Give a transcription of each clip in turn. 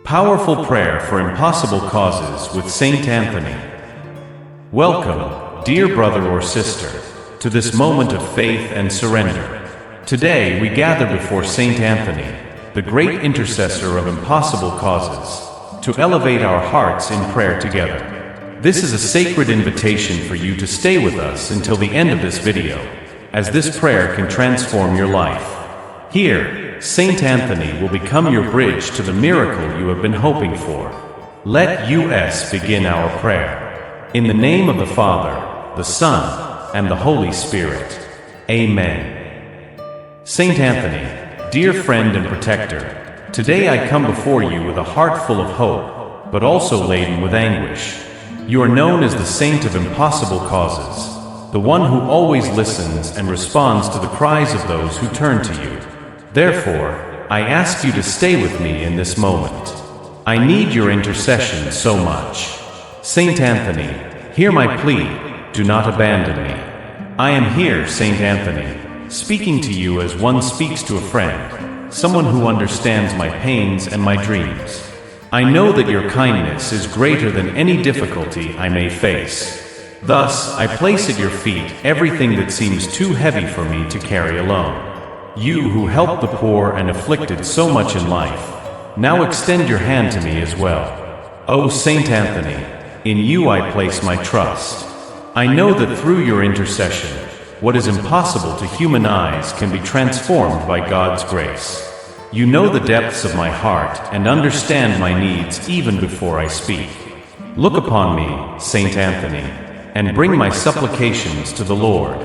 Powerful prayer for impossible causes with Saint Anthony. Welcome, dear brother or sister, to this moment of faith and surrender. Today we gather before Saint Anthony, the great intercessor of impossible causes, to elevate our hearts in prayer together. This is a sacred invitation for you to stay with us until the end of this video, as this prayer can transform your life. Here, Saint Anthony will become your bridge to the miracle you have been hoping for. Let us begin our prayer. In the name of the Father, the Son, and the Holy Spirit. Amen. Saint Anthony, dear friend and protector, today I come before you with a heart full of hope, but also laden with anguish. You are known as the saint of impossible causes, the one who always listens and responds to the cries of those who turn to you. Therefore, I ask you to stay with me in this moment. I need your intercession so much. Saint Anthony, hear my plea, do not abandon me. I am here, Saint Anthony, speaking to you as one speaks to a friend, someone who understands my pains and my dreams. I know that your kindness is greater than any difficulty I may face. Thus, I place at your feet everything that seems too heavy for me to carry alone. You who help the poor and afflicted so much in life, now extend your hand to me as well. O Saint Anthony, in you I place my trust. I know that through your intercession, what is impossible to human eyes can be transformed by God's grace. You know the depths of my heart and understand my needs even before I speak. Look upon me, Saint Anthony, and bring my supplications to the Lord.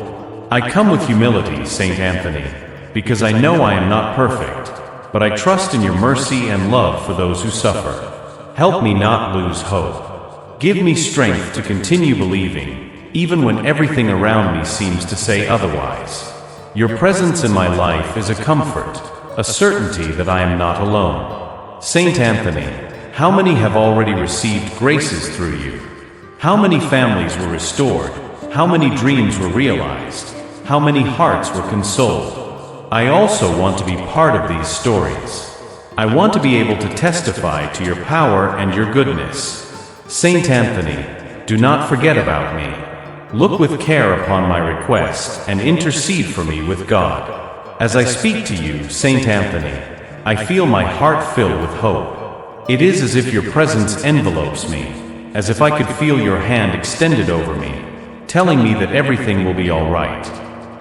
I come with humility, Saint Anthony, because I know I am not perfect, but I trust in your mercy and love for those who suffer. Help me not lose hope. Give me strength to continue believing, even when everything around me seems to say otherwise. Your presence in my life is a comfort, a certainty that I am not alone. Saint Anthony, how many have already received graces through you? How many families were restored? How many dreams were realized? How many hearts were consoled? I also want to be part of these stories. I want to be able to testify to your power and your goodness. Saint Anthony, do not forget about me. Look with care upon my request and intercede for me with God. As I speak to you, Saint Anthony, I feel my heart fill with hope. It is as if your presence envelopes me, as if I could feel your hand extended over me, telling me that everything will be all right.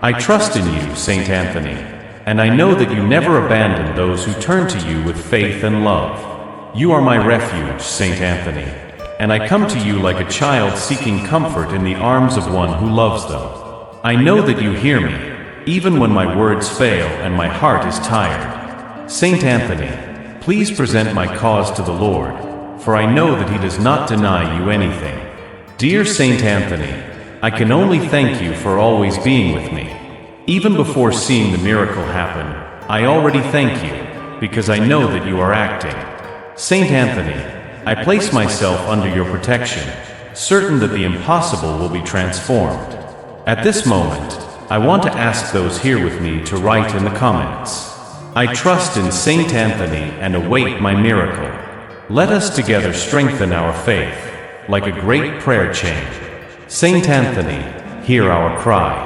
I trust in you, Saint Anthony, and I know that you never abandon those who turn to you with faith and love. You are my refuge, Saint Anthony, and I come to you like a child seeking comfort in the arms of one who loves them. I know that you hear me, even when my words fail and my heart is tired. Saint Anthony, please present my cause to the Lord, for I know that He does not deny you anything. Dear Saint Anthony, I can only thank you for always being with me. Even before seeing the miracle happen, I already thank you, because I know that you are acting. Saint Anthony, I place myself under your protection, certain that the impossible will be transformed. At this moment, I want to ask those here with me to write in the comments, I trust in Saint Anthony and await my miracle. Let us together strengthen our faith, like a great prayer chain. Saint Anthony, hear our cry.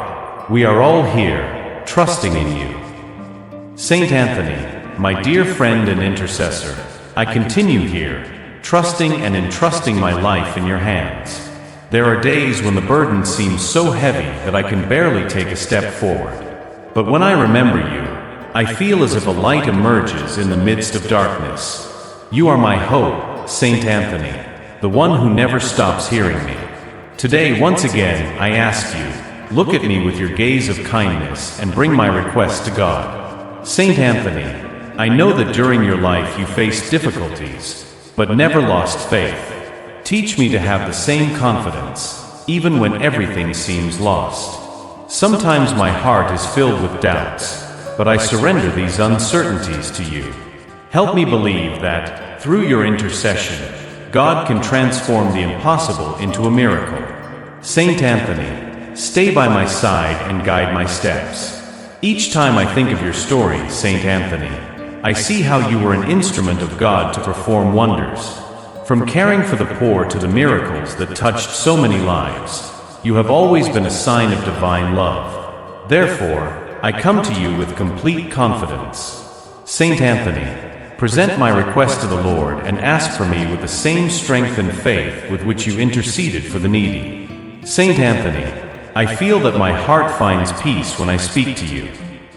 We are all here, trusting in you. Saint Anthony, my dear friend and intercessor, I continue here, trusting and entrusting my life in your hands. There are days when the burden seems so heavy that I can barely take a step forward. But when I remember you, I feel as if a light emerges in the midst of darkness. You are my hope, Saint Anthony, the one who never stops hearing me. Today, once again, I ask you, look at me with your gaze of kindness and bring my request to God. Saint Anthony, I know that during your life you faced difficulties, but never lost faith. Teach me to have the same confidence, even when everything seems lost. Sometimes my heart is filled with doubts, but I surrender these uncertainties to you. Help me believe that, through your intercession, God can transform the impossible into a miracle. Saint Anthony, stay by my side and guide my steps. Each time I think of your story, Saint Anthony, I see how you were an instrument of God to perform wonders. From caring for the poor to the miracles that touched so many lives, you have always been a sign of divine love. Therefore, I come to you with complete confidence. Saint Anthony, present my request to the Lord and ask for me with the same strength and faith with which you interceded for the needy. Saint Anthony, I feel that my heart finds peace when I speak to you.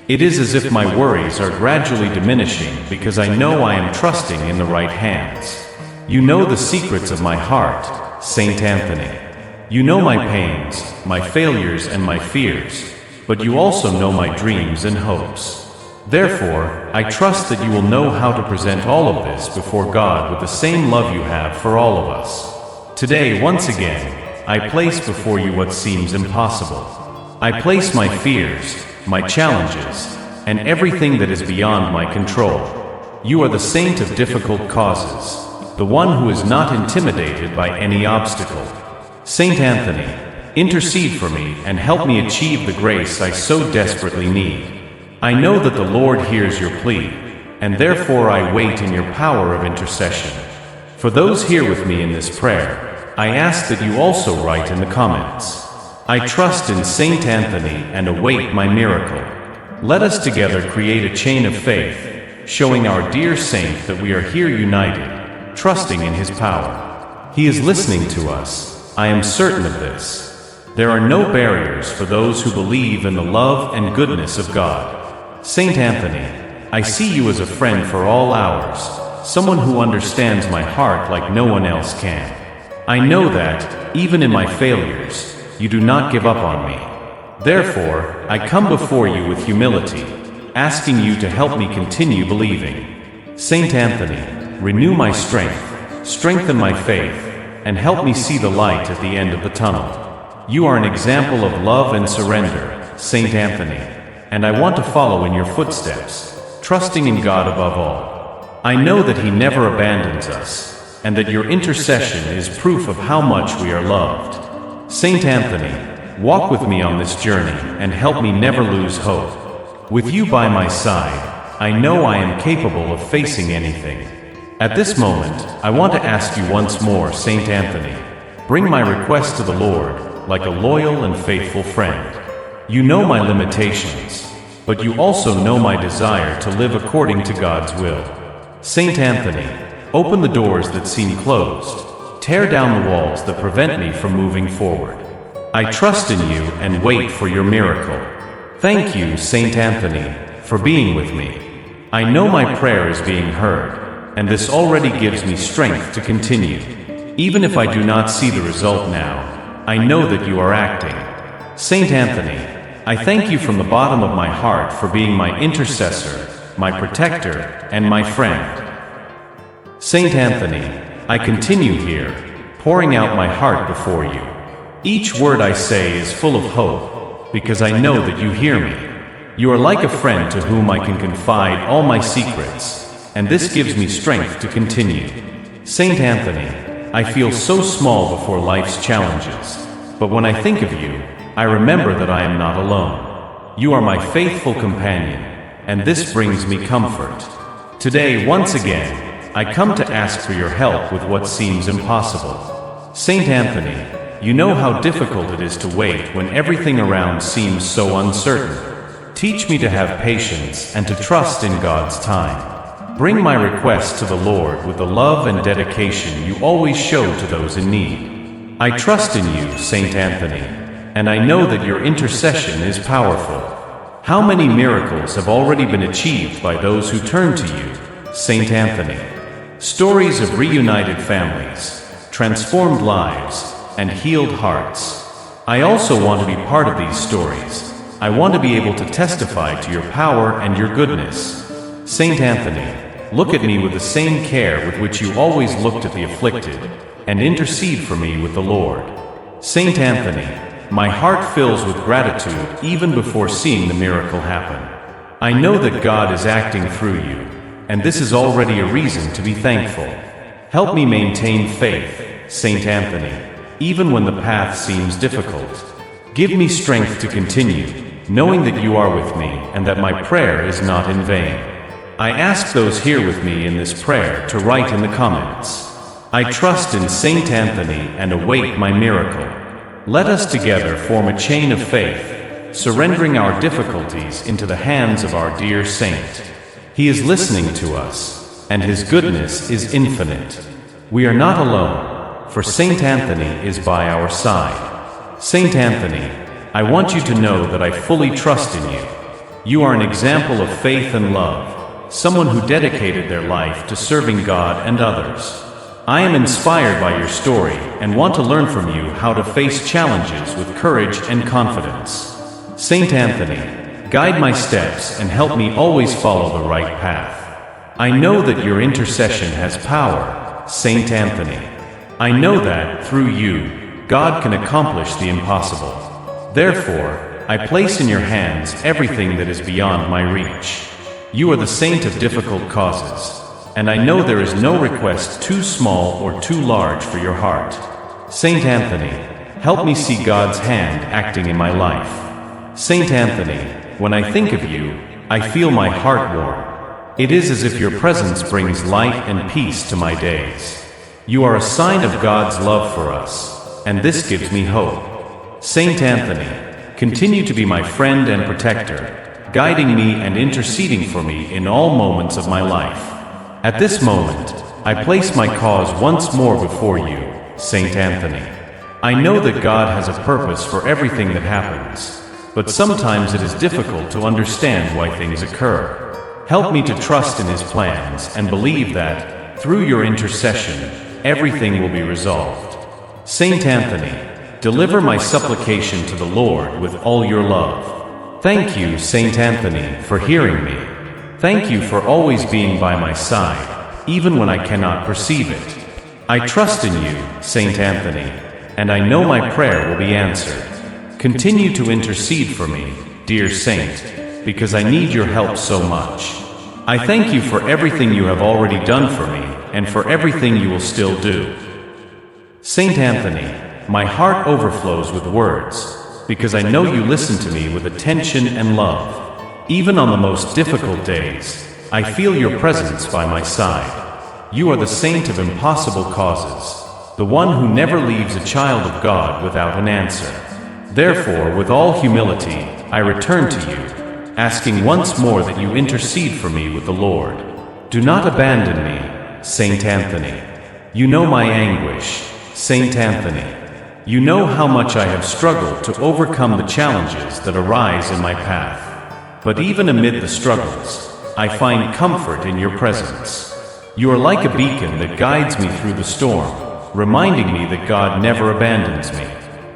It is as if my worries are gradually diminishing because I know I am trusting in the right hands. You know the secrets of my heart, Saint Anthony. You know my pains, my failures, and my fears, but you also know my dreams and hopes. Therefore, I trust that you will know how to present all of this before God with the same love you have for all of us. Today, once again, I place before you what seems impossible. I place my fears, my challenges, and everything that is beyond my control. You are the saint of difficult causes, the one who is not intimidated by any obstacle. Saint Anthony, intercede for me and help me achieve the grace I so desperately need. I know that the Lord hears your plea, and therefore I wait in your power of intercession. For those here with me in this prayer, I ask that you also write in the comments, I trust in Saint Anthony and await my miracle. Let us together create a chain of faith, showing our dear saint that we are here united, trusting in his power. He is listening to us, I am certain of this. There are no barriers for those who believe in the love and goodness of God. Saint Anthony, I see you as a friend for all hours, someone who understands my heart like no one else can. I know that, even in my failures, you do not give up on me. Therefore, I come before you with humility, asking you to help me continue believing. Saint Anthony, renew my strength, strengthen my faith, and help me see the light at the end of the tunnel. You are an example of love and surrender, Saint Anthony, and I want to follow in your footsteps, trusting in God above all. I know that He never abandons us, and that your intercession is proof of how much we are loved. Saint Anthony, walk with me on this journey and help me never lose hope. With you by my side, I know I am capable of facing anything. At this moment, I want to ask you once more, Saint Anthony, bring my request to the Lord like a loyal and faithful friend. You know my limitations, but you also know my desire to live according to God's will. Saint Anthony, open the doors that seem closed, tear down the walls that prevent me from moving forward. I trust in you and wait for your miracle. Thank you, Saint Anthony, for being with me. I know my prayer is being heard, and this already gives me strength to continue. Even if I do not see the result now, I know that you are acting. Saint Anthony, I thank you from the bottom of my heart for being my intercessor, my protector, and my friend. Saint Anthony, I continue here, pouring out my heart before you. Each word I say is full of hope, because I know that you hear me. You are like a friend to whom I can confide all my secrets, and this gives me strength to continue. Saint Anthony, I feel so small before life's challenges, but when I think of you, I remember that I am not alone. You are my faithful companion, and this brings me comfort. Today, once again, I come to ask for your help with what seems impossible. Saint Anthony, you know how difficult it is to wait when everything around seems so uncertain. Teach me to have patience and to trust in God's time. Bring my request to the Lord with the love and dedication you always show to those in need. I trust in you, Saint Anthony, and I know that your intercession is powerful. How many miracles have already been achieved by those who turn to you, Saint Anthony? Stories of reunited families, transformed lives, and healed hearts. I also want to be part of these stories. I want to be able to testify to your power and your goodness. Saint Anthony, look at me with the same care with which you always looked at the afflicted, and intercede for me with the Lord. Saint Anthony, my heart fills with gratitude even before seeing the miracle happen. I know that God is acting through you, and this is already a reason to be thankful. Help me maintain faith, Saint Anthony, even when the path seems difficult. Give me strength to continue, knowing that you are with me and that my prayer is not in vain. I ask those here with me in this prayer to write in the comments. I trust in Saint Anthony and await my miracle. Let us together form a chain of faith, surrendering our difficulties into the hands of our dear saint. He is listening to us, and his goodness is infinite. We are not alone, for Saint Anthony is by our side. Saint Anthony, I want you to know that I fully trust in you. You are an example of faith and love, someone who dedicated their life to serving God and others. I am inspired by your story and want to learn from you how to face challenges with courage and confidence. Saint Anthony, guide my steps and help me always follow the right path. I know that your intercession has power, Saint Anthony. I know that, through you, God can accomplish the impossible. Therefore, I place in your hands everything that is beyond my reach. You are the saint of difficult causes, and I know there is no request too small or too large for your heart. Saint Anthony, help me see God's hand acting in my life. Saint Anthony, when I think of you, I feel my heart warm. It is as if your presence brings light and peace to my days. You are a sign of God's love for us, and this gives me hope. Saint Anthony, continue to be my friend and protector, guiding me and interceding for me in all moments of my life. At this moment, I place my cause once more before you, Saint Anthony. I know that God has a purpose for everything that happens, but sometimes it is difficult to understand why things occur. Help me to trust in His plans and believe that, through your intercession, everything will be resolved. Saint Anthony, deliver my supplication to the Lord with all your love. Thank you, Saint Anthony, for hearing me. Thank you for always being by my side, even when I cannot perceive it. I trust in you, Saint Anthony, and I know my prayer will be answered. Continue to intercede for me, dear saint, because I need your help so much. I thank you for everything you have already done for me, and for everything you will still do. Saint Anthony, my heart overflows with words, because I know you listen to me with attention and love. Even on the most difficult days, I feel your presence by my side. You are the saint of impossible causes, the one who never leaves a child of God without an answer. Therefore, with all humility, I return to you, asking once more that you intercede for me with the Lord. Do not abandon me, Saint Anthony. You know my anguish, Saint Anthony. You know how much I have struggled to overcome the challenges that arise in my path. But even amid the struggles, I find comfort in your presence. You are like a beacon that guides me through the storm, reminding me that God never abandons me.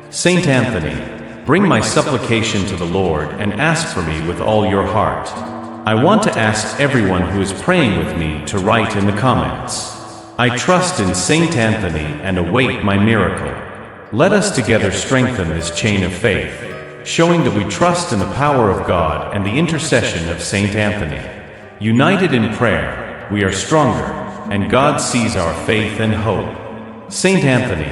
Saint Anthony, bring my supplication to the Lord and ask for me with all your heart. I want to ask everyone who is praying with me to write in the comments. I trust in Saint Anthony and await my miracle. Let us together strengthen this chain of faith, showing that we trust in the power of God and the intercession of Saint Anthony. United in prayer, we are stronger, and God sees our faith and hope. Saint Anthony,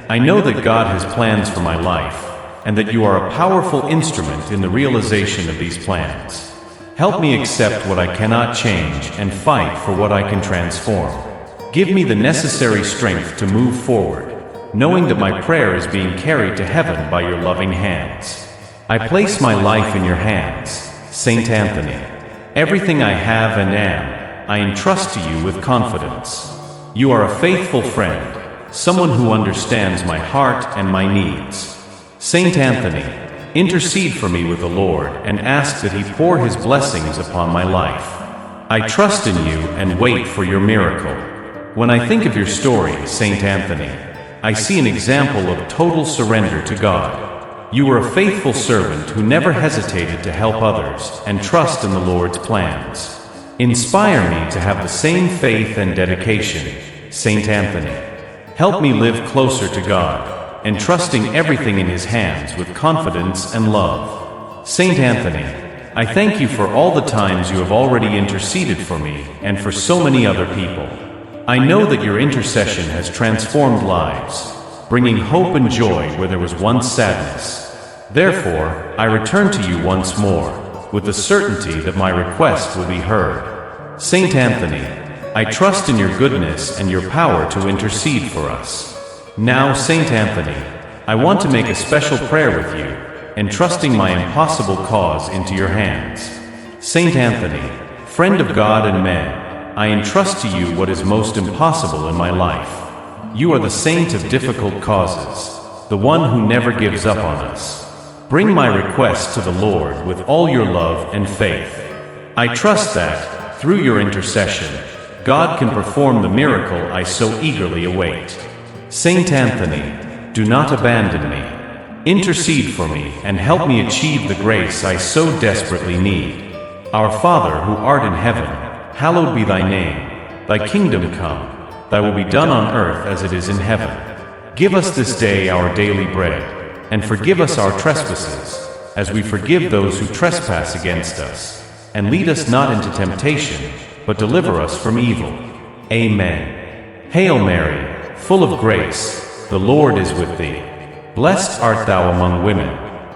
I know that God has plans for my life, and that you are a powerful instrument in the realization of these plans. Help me accept what I cannot change and fight for what I can transform. Give me the necessary strength to move forward, knowing that my prayer is being carried to heaven by your loving hands. I place my life in your hands, Saint Anthony. Everything I have and am, I entrust to you with confidence. You are a faithful friend, someone who understands my heart and my needs. Saint Anthony, intercede for me with the Lord and ask that He pour His blessings upon my life. I trust in you and wait for your miracle. When I think of your story, Saint Anthony, I see an example of total surrender to God. You were a faithful servant who never hesitated to help others and trust in the Lord's plans. Inspire me to have the same faith and dedication, Saint Anthony. Help me live closer to God, entrusting everything in His hands with confidence and love. Saint Anthony, I thank you for all the times you have already interceded for me and for so many other people. I know that your intercession has transformed lives, bringing hope and joy where there was once sadness. Therefore, I return to you once more, with the certainty that my request will be heard. Saint Anthony, I trust in your goodness and your power to intercede for us. Now, Saint Anthony, I want to make a special prayer with you, entrusting my impossible cause into your hands. Saint Anthony, friend of God and men, I entrust to you what is most impossible in my life. You are the saint of difficult causes, the one who never gives up on us. Bring my request to the Lord with all your love and faith. I trust that, through your intercession, God can perform the miracle I so eagerly await. Saint Anthony, do not abandon me. Intercede for me and help me achieve the grace I so desperately need. Our Father who art in heaven, hallowed be thy name. Thy kingdom come, thy will be done on earth as it is in heaven. Give us this day our daily bread, and forgive us our trespasses, as we forgive those who trespass against us. And lead us not into temptation, but deliver us from evil. Amen. Hail Mary, full of grace, the Lord is with thee. Blessed art thou among women,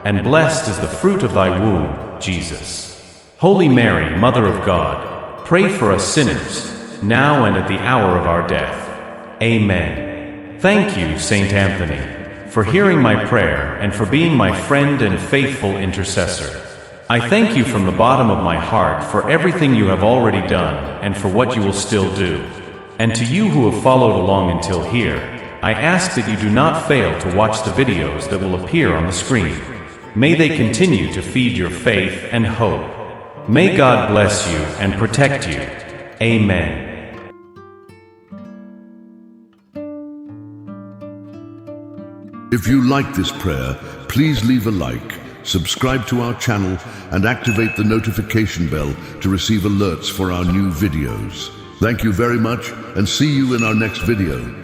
and blessed is the fruit of thy womb, Jesus. Holy Mary, Mother of God, pray for us sinners, now and at the hour of our death. Amen. Thank you, Saint Anthony, for hearing my prayer and for being my friend and faithful intercessor. I thank you from the bottom of my heart for everything you have already done and for what you will still do. And to you who have followed along until here, I ask that you do not fail to watch the videos that will appear on the screen. May they continue to feed your faith and hope. May God bless you and protect you. Amen. If you like this prayer, please leave a like, subscribe to our channel, and activate the notification bell to receive alerts for our new videos. Thank you very much, and see you in our next video.